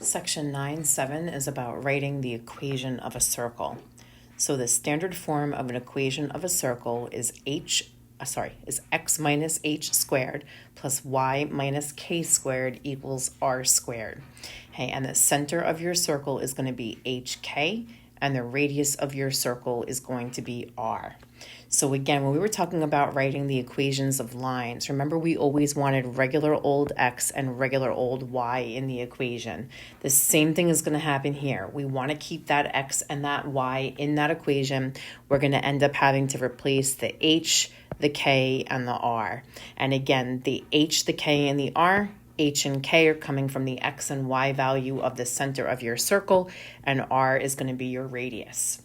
Section 9.7 is about writing the equation of a circle. So the standard form of an equation of a circle is x minus h squared plus y minus k squared equals r squared. Okay, and the center of your circle is going to be hk, and the radius of your circle is going to be r. So again, when we were talking about writing the equations of lines, remember we always wanted regular old x and regular old y in the equation. The same thing is going to happen here. We want to keep that x and that y in that equation. We're going to end up having to replace the h, the k, and the r. And again, the h, the k, and the r, h and k are coming from the x and y value of the center of your circle, and r is going to be your radius.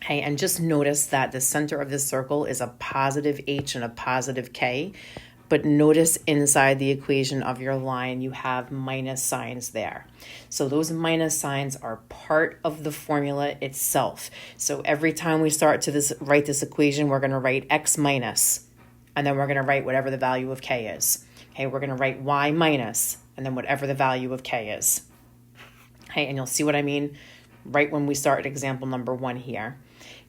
Okay, and just notice that the center of this circle is a positive h and a positive k, but notice inside the equation of your line you have minus signs there. So those minus signs are part of the formula itself. So every time we start to write this equation, we're going to write x minus, and then we're going to write whatever the value of k is. Okay, we're going to write y minus, and then whatever the value of k is. Okay, and you'll see what I mean right when we start at example number 1 here.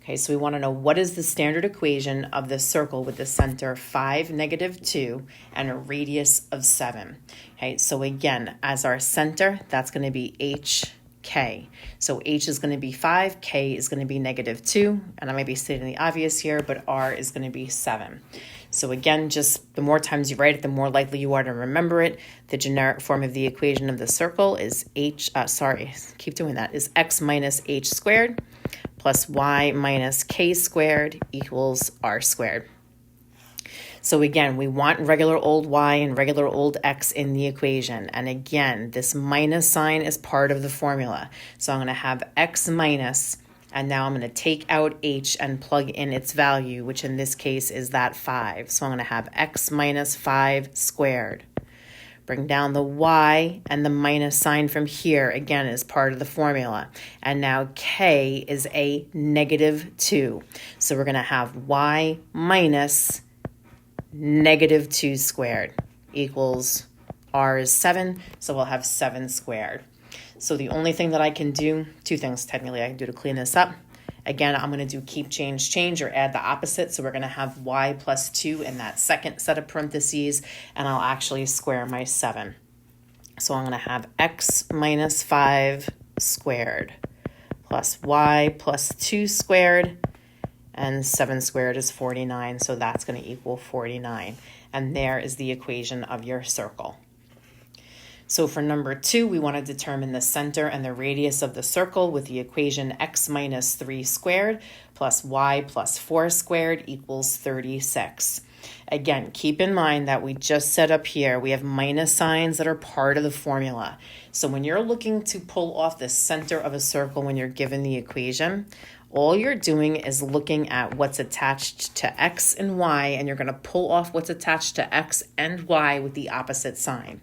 Okay, so we want to know what is the standard equation of this circle with the center 5, negative 2, and a radius of 7. Okay, so again, as our center, that's going to be hk. So h is going to be 5, k is going to be negative 2, and I might be stating the obvious here, but r is going to be 7. So again, just the more times you write it, the more likely you are to remember it. The generic form of the equation of the circle is is x minus h squared plus y minus k squared equals r squared. So again, we want regular old y and regular old x in the equation. And again, this minus sign is part of the formula. So I'm going to have x minus, and now I'm going to take out h and plug in its value, which in this case is that 5. So I'm going to have x minus 5 squared. Bring down the y, and the minus sign from here, again, is part of the formula. And now k is a negative 2. So we're going to have y minus negative 2 squared equals r is 7, so we'll have 7 squared. So the only thing that I can do, 2 things technically I can do to clean this up. Again, I'm going to do keep, change, or add the opposite. So we're going to have y plus 2 in that second set of parentheses, and I'll actually square my 7. So I'm going to have x minus 5 squared plus y plus 2 squared, and 7 squared is 49, so that's going to equal 49. And there is the equation of your circle. So for number 2, we want to determine the center and the radius of the circle with the equation x minus 3 squared plus y plus 4 squared equals 36. Again, keep in mind that we just set up here, we have minus signs that are part of the formula. So when you're looking to pull off the center of a circle when you're given the equation, all you're doing is looking at what's attached to x and y, and you're going to pull off what's attached to x and y with the opposite sign.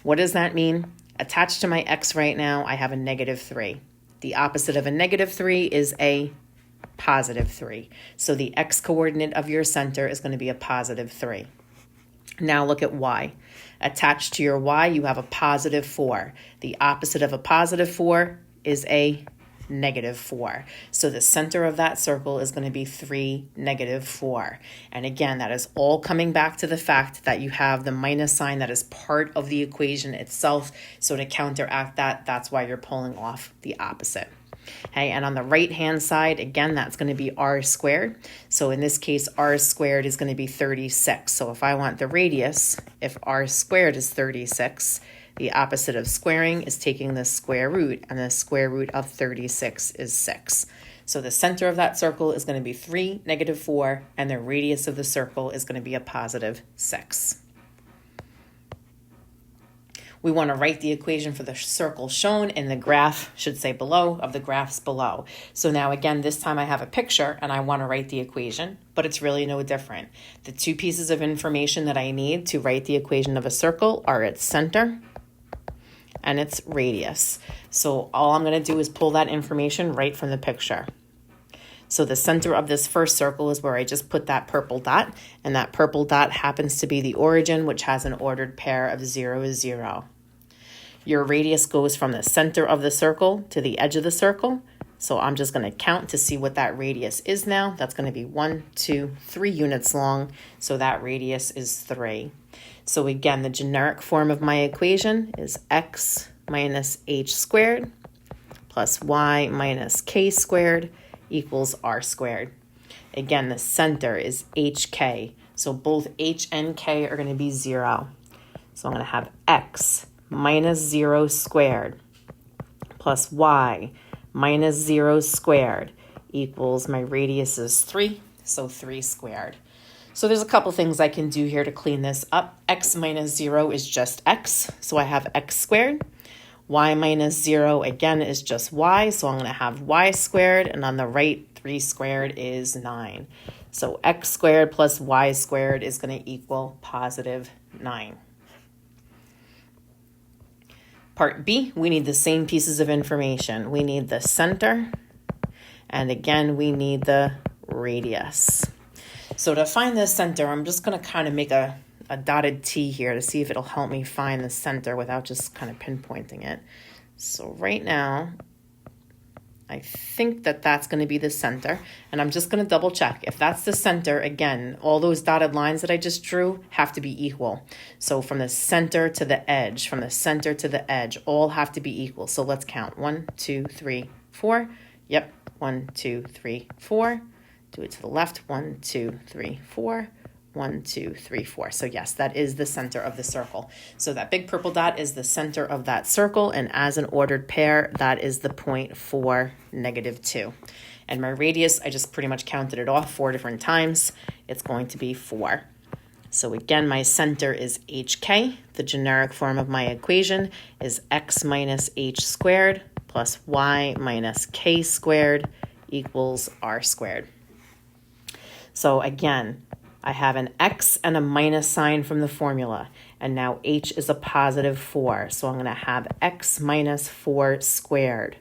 What does that mean? Attached to my x right now, I have a negative 3. The opposite of a negative 3 is a positive 3. So the x coordinate of your center is going to be a positive 3. Now look at y. Attached to your y, you have a positive 4. The opposite of a positive 4 is a negative 4. So the center of that circle is going to be 3, negative 4. And again, that is all coming back to the fact that you have the minus sign that is part of the equation itself. So to counteract that, that's why you're pulling off the opposite. Okay, and on the right-hand side, again, that's going to be r squared. So in this case, r squared is going to be 36. So if I want the radius, if r squared is 36, the opposite of squaring is taking the square root, and the square root of 36 is 6. So the center of that circle is going to be 3, negative 4, and the radius of the circle is going to be a positive 6. We want to write the equation for the circle shown in the graph, should say below, of the graphs below. So now again, this time I have a picture and I want to write the equation, but it's really no different. The 2 pieces of information that I need to write the equation of a circle are its center and its radius. So all I'm going to do is pull that information right from the picture. So the center of this first circle is where I just put that purple dot, and that purple dot happens to be the origin, which has an ordered pair of 0, 0. Your radius goes from the center of the circle to the edge of the circle. So I'm just going to count to see what that radius is now. That's going to be 1, 2, 3 units long. So that radius is 3. So again, the generic form of my equation is x minus h squared plus y minus k squared equals r squared. Again, the center is hk. So both h and k are going to be 0. So I'm going to have x minus 0 squared plus y minus 0 squared equals, my radius is 3, so 3 squared. So there's a couple things I can do here to clean this up. X minus 0 is just x, so I have x squared. Y minus 0, again, is just y, so I'm going to have y squared, and on the right, 3 squared is 9. So x squared plus y squared is going to equal positive 9. Part B, we need the same pieces of information. We need the center, and again, we need the radius. So to find the center, I'm just going to kind of make a dotted T here to see if it'll help me find the center without just kind of pinpointing it. So right now, I think that that's going to be the center, and I'm just going to double check. If that's the center, again, all those dotted lines that I just drew have to be equal. So from the center to the edge, all have to be equal. So let's count. 1, 2, 3, 4. Yep, 1, 2, 3, 4. Do it to the left. 1, 2, 3, 4. 1, 2, 3, 4. So yes, that is the center of the circle. So that big purple dot is the center of that circle, and as an ordered pair, that is the point 4, -2. And my radius, I just pretty much counted it off 4 different times. It's going to be 4. So again, my center is hk. The generic form of my equation is x minus h squared plus y minus k squared equals r squared. So again, I have an x and a minus sign from the formula, and now h is a positive 4. So I'm going to have x minus 4 squared,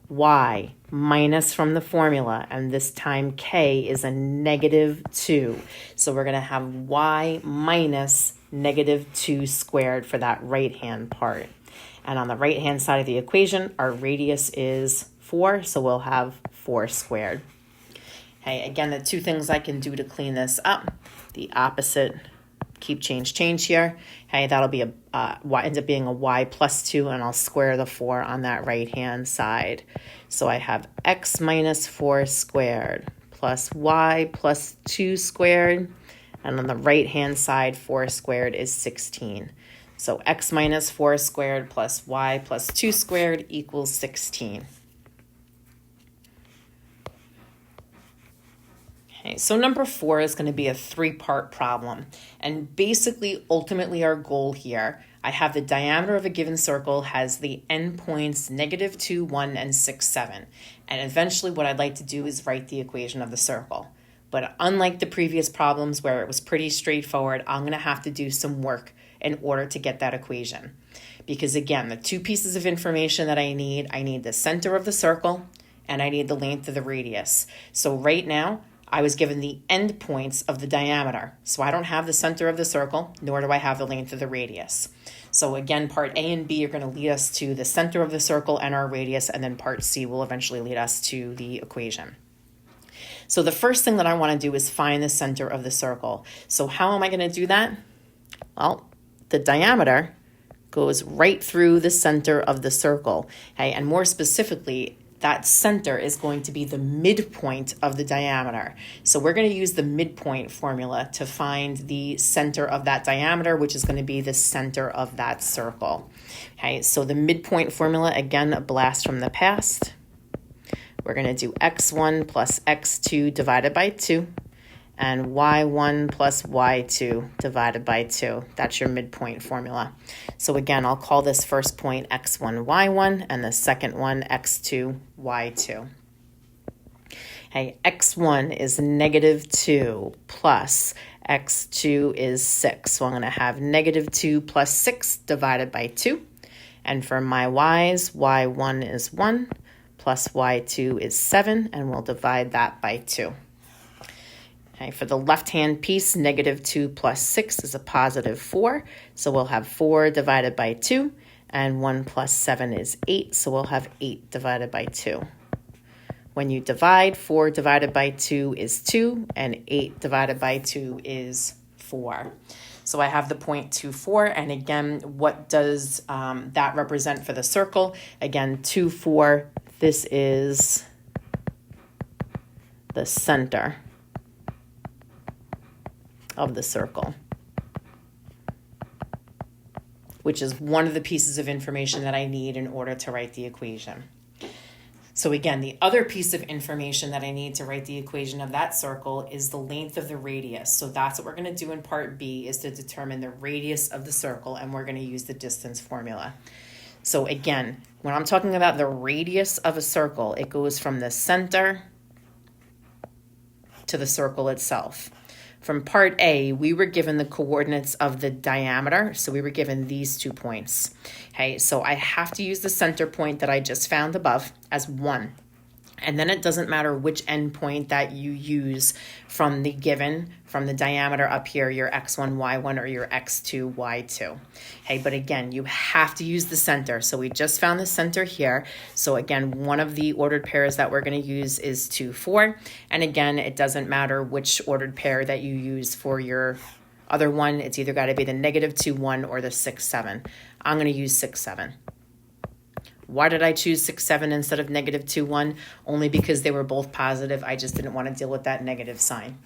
y minus from the formula, and this time k is a -2. So we're going to have y minus -2 squared for that right-hand part. And on the right-hand side of the equation, our radius is 4, so we'll have 4 squared. Okay, again, the two things I can do to clean this up, the opposite, keep change here. Okay, that'll be ends up being a y plus 2, and I'll square the 4 on that right-hand side. So I have x minus 4 squared plus y plus 2 squared, and on the right-hand side, 4 squared is 16. So x minus 4 squared plus y plus 2 squared equals 16. Okay, so number 4 is going to be a 3-part problem. And basically, ultimately, our goal here, I have the diameter of a given circle has the endpoints -2, 1, and 6, 7. And eventually what I'd like to do is write the equation of the circle. But unlike the previous problems where it was pretty straightforward, I'm going to have to do some work in order to get that equation. Because again, the two pieces of information that I need the center of the circle, and I need the length of the radius. So right now, I was given the endpoints of the diameter. So I don't have the center of the circle, nor do I have the length of the radius. So again, part A and B are going to lead us to the center of the circle and our radius, and then part C will eventually lead us to the equation. So the first thing that I want to do is find the center of the circle. So how am I going to do that? Well, the diameter goes right through the center of the circle. Okay? And more specifically, that center is going to be the midpoint of the diameter. So we're going to use the midpoint formula to find the center of that diameter, which is going to be the center of that circle. Okay, so the midpoint formula, again, a blast from the past. We're going to do x1 plus x2 divided by 2, and y1 plus y2 divided by 2. That's your midpoint formula. So again, I'll call this first point x1, y1, and the second one x2, y2. Okay, x1 is -2 plus x2 is 6. So I'm going to have -2 plus 6 divided by 2. And for my y's, y1 is 1 plus y2 is 7, and we'll divide that by 2. Okay, for the left-hand piece, -2 plus 6 is a positive 4. So we'll have 4 divided by 2. and 1 plus 7 is 8, so we'll have 8 divided by 2. When you divide, 4 divided by 2 is 2, and 8 divided by 2 is 4. So I have the 0.24, and again, what does that represent for the circle? Again, 2, 4, this is the center of the circle, which is one of the pieces of information that I need in order to write the equation. So again, the other piece of information that I need to write the equation of that circle is the length of the radius. So that's what we're going to do in part B, is to determine the radius of the circle, and we're going to use the distance formula. So again, when I'm talking about the radius of a circle, it goes from the center to the circle itself. From part A, we were given the coordinates of the diameter, so we were given these 2 points. Okay, so I have to use the center point that I just found above as 1. And then it doesn't matter which endpoint that you use from the diameter up here, your x1, y1, or your x2, y2. Okay, but again, you have to use the center. So we just found the center here. So again, one of the ordered pairs that we're going to use is 2, 4. And again, it doesn't matter which ordered pair that you use for your other one. It's either got to be the -2, 1 or the 6, 7. I'm going to use 6, 7. Why did I choose 6, 7 instead of -2, 1? Only because they were both positive. I just didn't want to deal with that negative sign.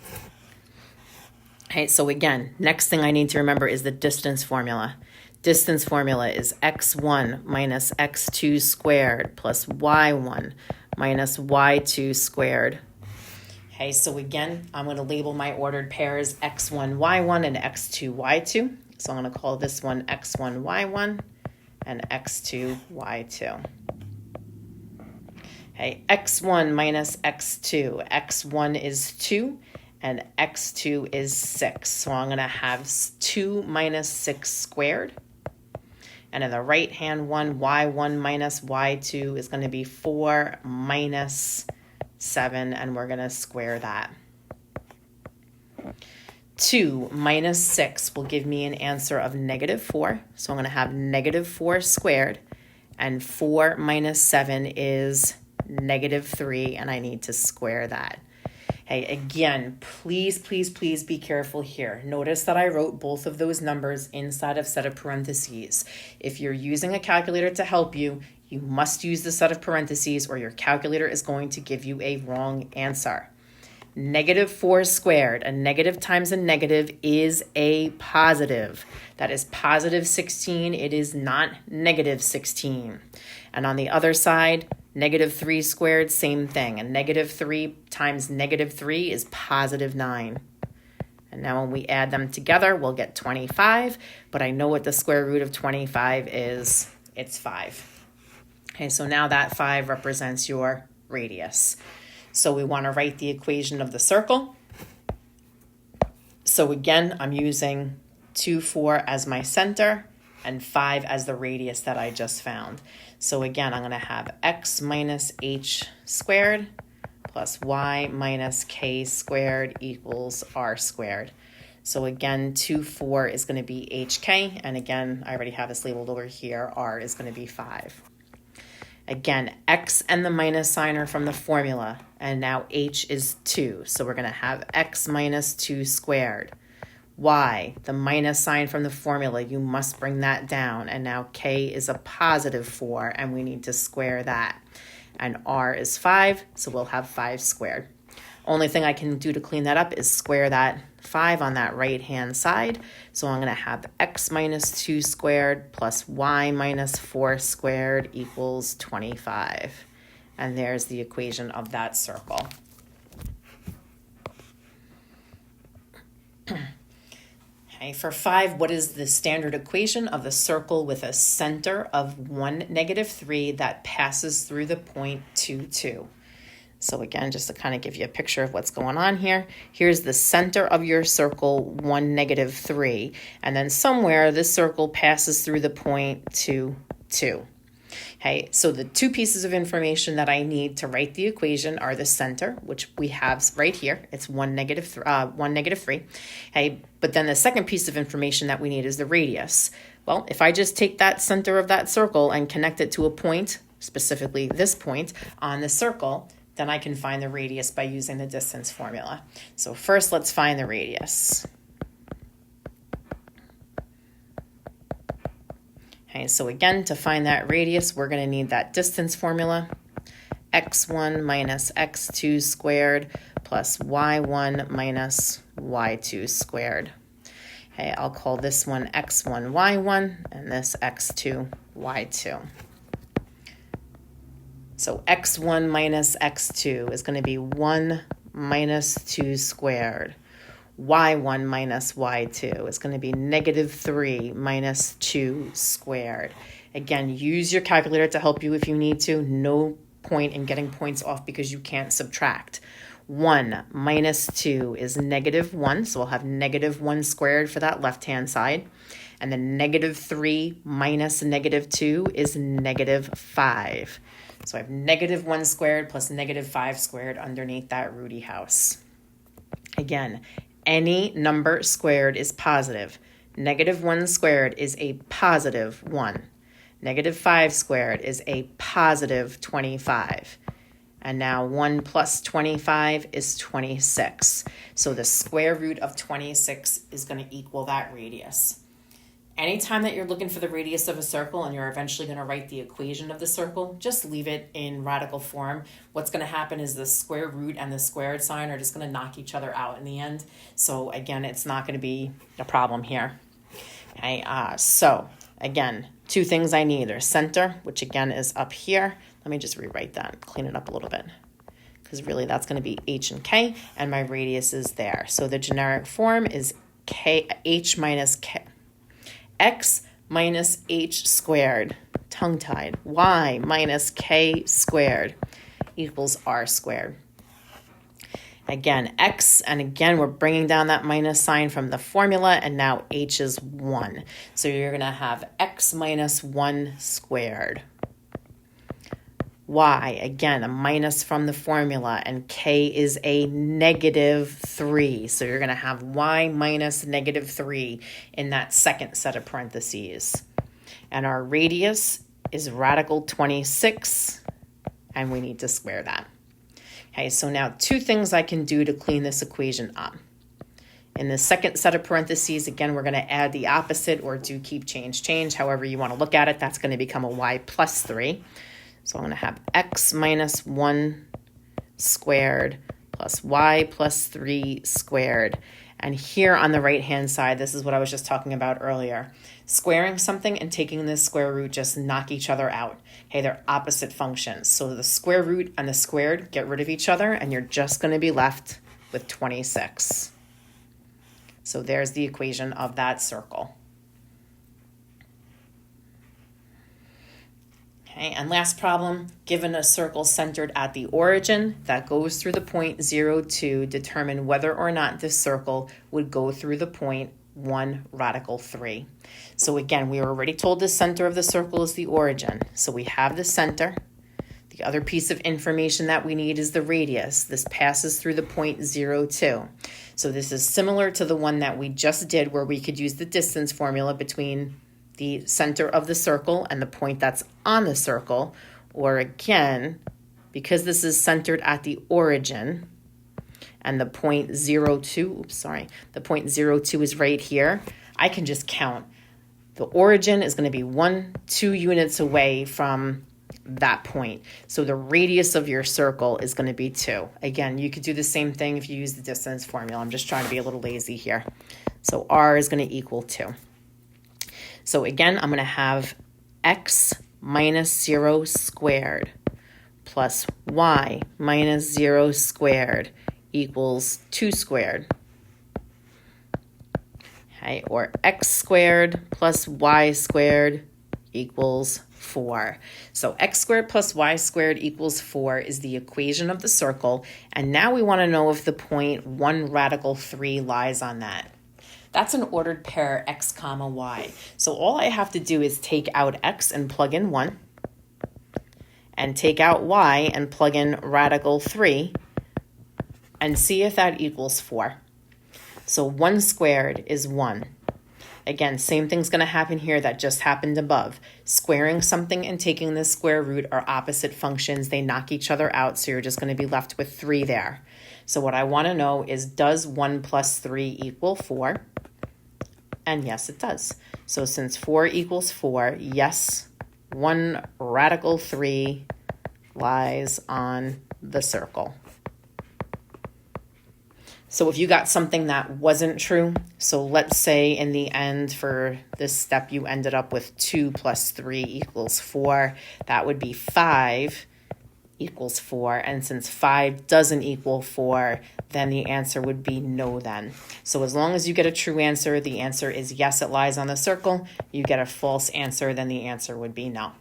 Okay, so again, next thing I need to remember is the distance formula. Distance formula is x1 minus x2 squared plus y1 minus y2 squared. Okay, so again, I'm going to label my ordered pairs x1, y1 and x2, y2. So I'm going to call this one x1, y1. And x2, y2. Okay, x1 minus x2. x1 is 2, and x2 is 6. So I'm going to have 2 minus 6 squared. And in the right-hand one, y1 minus y2 is going to be 4 minus 7, and we're going to square that. 2 minus 6 will give me an answer of -4. So I'm going to have -4 squared, and 4 minus 7 is -3, and I need to square that. Hey, again, please, please, please be careful here. Notice that I wrote both of those numbers inside of set of parentheses. If you're using a calculator to help you, you must use the set of parentheses or your calculator is going to give you a wrong answer. -4 squared, a negative times a negative is a positive. That is positive 16. It is not -16. And on the other side, -3 squared, same thing. A -3 times -3 is positive 9. And now when we add them together, we'll get 25. But I know what the square root of 25 is. It's 5. Okay, so now that 5 represents your radius. So we want to write the equation of the circle. So again, I'm using 2, 4 as my center and 5 as the radius that I just found. So again, I'm going to have x minus h squared plus y minus k squared equals r squared. So again, 2, 4 is going to be hk. And again, I already have this labeled over here. R is going to be 5. Again, x and the minus sign are from the formula, and now h is 2. So we're going to have x minus 2 squared. Y, the minus sign from the formula, you must bring that down, and now k is a positive 4, and we need to square that. And r is 5, so we'll have 5 squared. Only thing I can do to clean that up is square that 5 on that right-hand side. So I'm going to have x minus 2 squared plus y minus 4 squared equals 25. And there's the equation of that circle. Okay, for 5, what is the standard equation of the circle with a center of 1, -3 that passes through the point 2, 2? So again, just to kind of give you a picture of what's going on here, here's the center of your circle, 1, -3, and then somewhere this circle passes through the point 2, 2. Okay, so the two pieces of information that I need to write the equation are the center, which we have right here. It's 1, -3. Okay, but then the second piece of information that we need is the radius. Well, if I just take that center of that circle and connect it to a point, specifically this point on the circle, then I can find the radius by using the distance formula. So first, let's find the radius. Okay, so again, to find that radius, we're going to need that distance formula. x1 minus x2 squared plus y1 minus y2 squared. Okay, I'll call this one x1, y1, and this x2, y2. So x1 minus x2 is going to be 1 minus 2 squared. y1 minus y2 is going to be negative 3 minus 2 squared. Again, use your calculator to help you if you need to. No point in getting points off because you can't subtract. 1 minus 2 is negative 1, so we'll have negative 1 squared for that left-hand side. And then negative 3 minus negative 2 is negative 5. So I have negative 1 squared plus negative 5 squared underneath that Rudy house. Again, any number squared is positive. Negative 1 squared is a positive 1. Negative 5 squared is a positive 25. And now 1 plus 25 is 26. So the square root of 26 is going to equal that radius. Anytime that you're looking for the radius of a circle and you're eventually going to write the equation of the circle, just leave it in radical form. What's going to happen is the square root and the squared sign are just going to knock each other out in the end. So again, it's not going to be a problem here. Okay, so again, two things I need are center, which again is up here. Let me just rewrite that, clean it up a little bit, because really that's going to be h and k, and my radius is there. So the generic form is h minus k. X minus h squared, tongue-tied, y minus k squared equals r squared. Again, x, and again, we're bringing down that minus sign from the formula, and now h is 1. So you're going to have x minus 1 squared. Y, again, a minus from the formula, and k is a negative 3. So you're going to have y minus negative 3 in that second set of parentheses. And our radius is radical 26, and we need to square that. Okay, so now two things I can do to clean this equation up. In the second set of parentheses, again, we're going to add the opposite or do keep, change, however you want to look at it. That's going to become a y plus 3. So I'm going to have x minus 1 squared plus y plus 3 squared. And here on the right-hand side, this is what I was just talking about earlier. Squaring something and taking the square root just knock each other out. Okay, they're opposite functions. So the square root and the squared get rid of each other, and you're just going to be left with 26. So there's the equation of that circle. Okay, and last problem, given a circle centered at the origin that goes through the point 0, 2, determine whether or not this circle would go through the point 1 radical 3. So again, we were already told the center of the circle is the origin. So we have the center. The other piece of information that we need is the radius. This passes through the point 0, 2. So this is similar to the one that we just did where we could use the distance formula between the center of the circle and the point that's on the circle, or again, because this is centered at the origin and the point 0, 2, the point 0, 2 is right here, I can just count. The origin is going to be 1, 2 units away from that point. So the radius of your circle is going to be 2. Again, you could do the same thing if you use the distance formula. I'm just trying to be a little lazy here. So r is going to equal 2. So again, I'm going to have x minus 0 squared plus y minus 0 squared equals 2 squared. Okay, or x squared plus y squared equals 4. So x squared plus y squared equals 4 is the equation of the circle. And now we want to know if the point 1 radical 3 lies on that. That's an ordered pair x comma y. So all I have to do is take out x and plug in 1, and take out y and plug in radical 3, and see if that equals 4. So 1 squared is 1. Again, same thing's going to happen here that just happened above. Squaring something and taking the square root are opposite functions. They knock each other out, so you're just going to be left with 3 there. So what I want to know is, does 1 plus 3 equal 4? And yes, it does. So since 4 equals 4, yes, 1 radical 3 lies on the circle. So if you got something that wasn't true, so let's say in the end for this step you ended up with 2 plus 3 equals 4, that would be 5 equals 4. And since 5 doesn't equal 4, then the answer would be no then. So as long as you get a true answer, the answer is yes, it lies on the circle. You get a false answer, then the answer would be no.